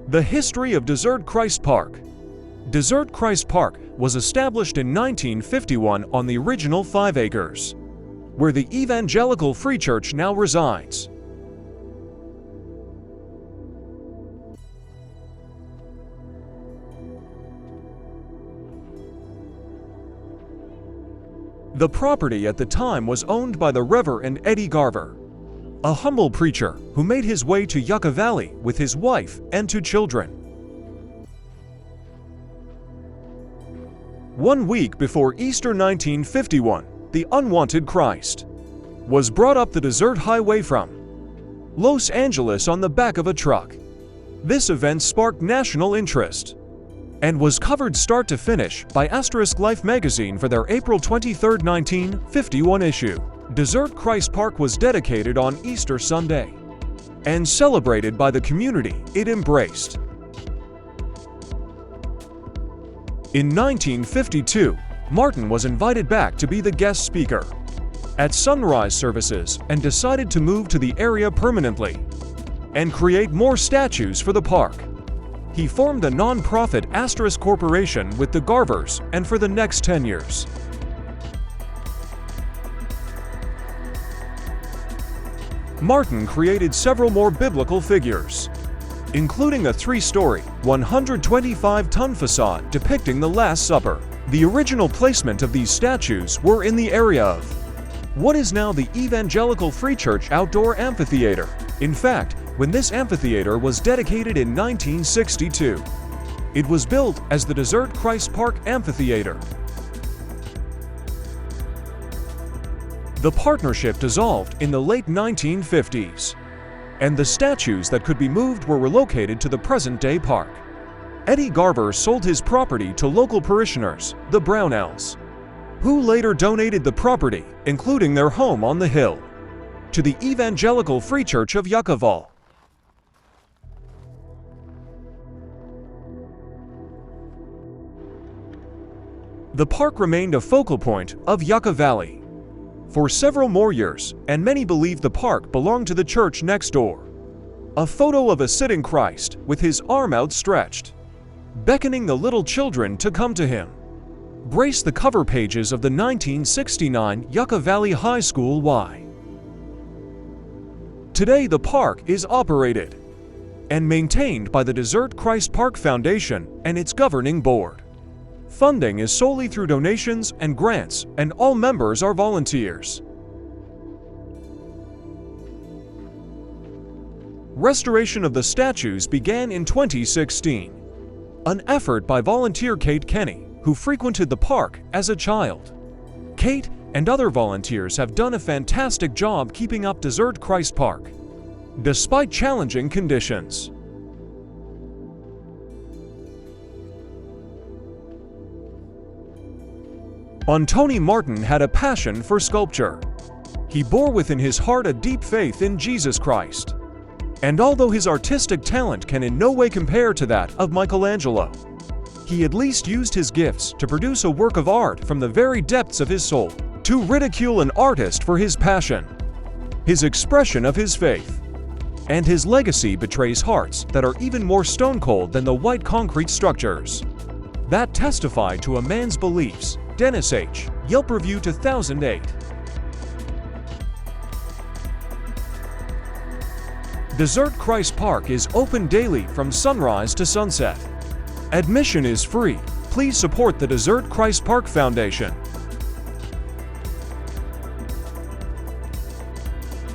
The history of Desert Christ Park. Desert Christ Park was established in 1951 on the original 5 acres, where the Evangelical Free Church now resides. The property at the time was owned by the Reverend Eddie Garver, a humble preacher who made his way to Yucca Valley with his wife and 2 children. 1 week before Easter 1951, the unwanted Christ was brought up the desert highway from Los Angeles on the back of a truck. This event sparked national interest and was covered start to finish by *Life magazine for their April 23, 1951 issue. Desert Christ Park was dedicated on Easter Sunday and celebrated by the community it embraced. In 1952, Martin was invited back to be the guest speaker at sunrise services and decided to move to the area permanently and create more statues for the park. He formed a non-profit * corporation with the Garvers, and for the next 10 years, Martin created several more biblical figures, including a 3-story, 125-ton facade depicting the Last Supper. The original placement of these statues were in the area of what is now the Evangelical Free Church Outdoor Amphitheater. In fact, when this amphitheater was dedicated in 1962, it was built as the Desert Christ Park Amphitheater. The partnership dissolved in the late 1950s, and the statues that could be moved were relocated to the present-day park. Eddie Garver sold his property to local parishioners, the Brownells, who later donated the property, including their home on the hill, to the Evangelical Free Church of Yucca Valley. The park remained a focal point of Yucca Valley for several more years, and many believe the park belonged to the church next door. A photo of a sitting Christ with his arm outstretched, beckoning the little children to come to him, graced the cover pages of the 1969 Yucca Valley High School Y. Today the park is operated and maintained by the Desert Christ Park Foundation and its governing board. Funding is solely through donations and grants, and all members are volunteers. Restoration of the statues began in 2016, an effort by volunteer Kate Kenny, who frequented the park as a child. Kate and other volunteers have done a fantastic job keeping up Desert Christ Park, despite challenging conditions. Tony Martin had a passion for sculpture. He bore within his heart a deep faith in Jesus Christ. And although his artistic talent can in no way compare to that of Michelangelo, he at least used his gifts to produce a work of art from the very depths of his soul. To ridicule an artist for his passion, his expression of his faith, and his legacy betrays hearts that are even more stone-cold than the white concrete structures that testify to a man's beliefs. Dennis H. Yelp Review 2008. Desert Christ Park is open daily from sunrise to sunset. Admission is free. Please support the Desert Christ Park Foundation.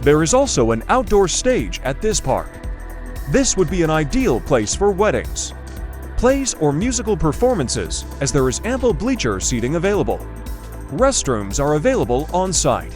There is also an outdoor stage at this park. This would be an ideal place for weddings, plays, or musical performances, as there is ample bleacher seating available. Restrooms are available on site.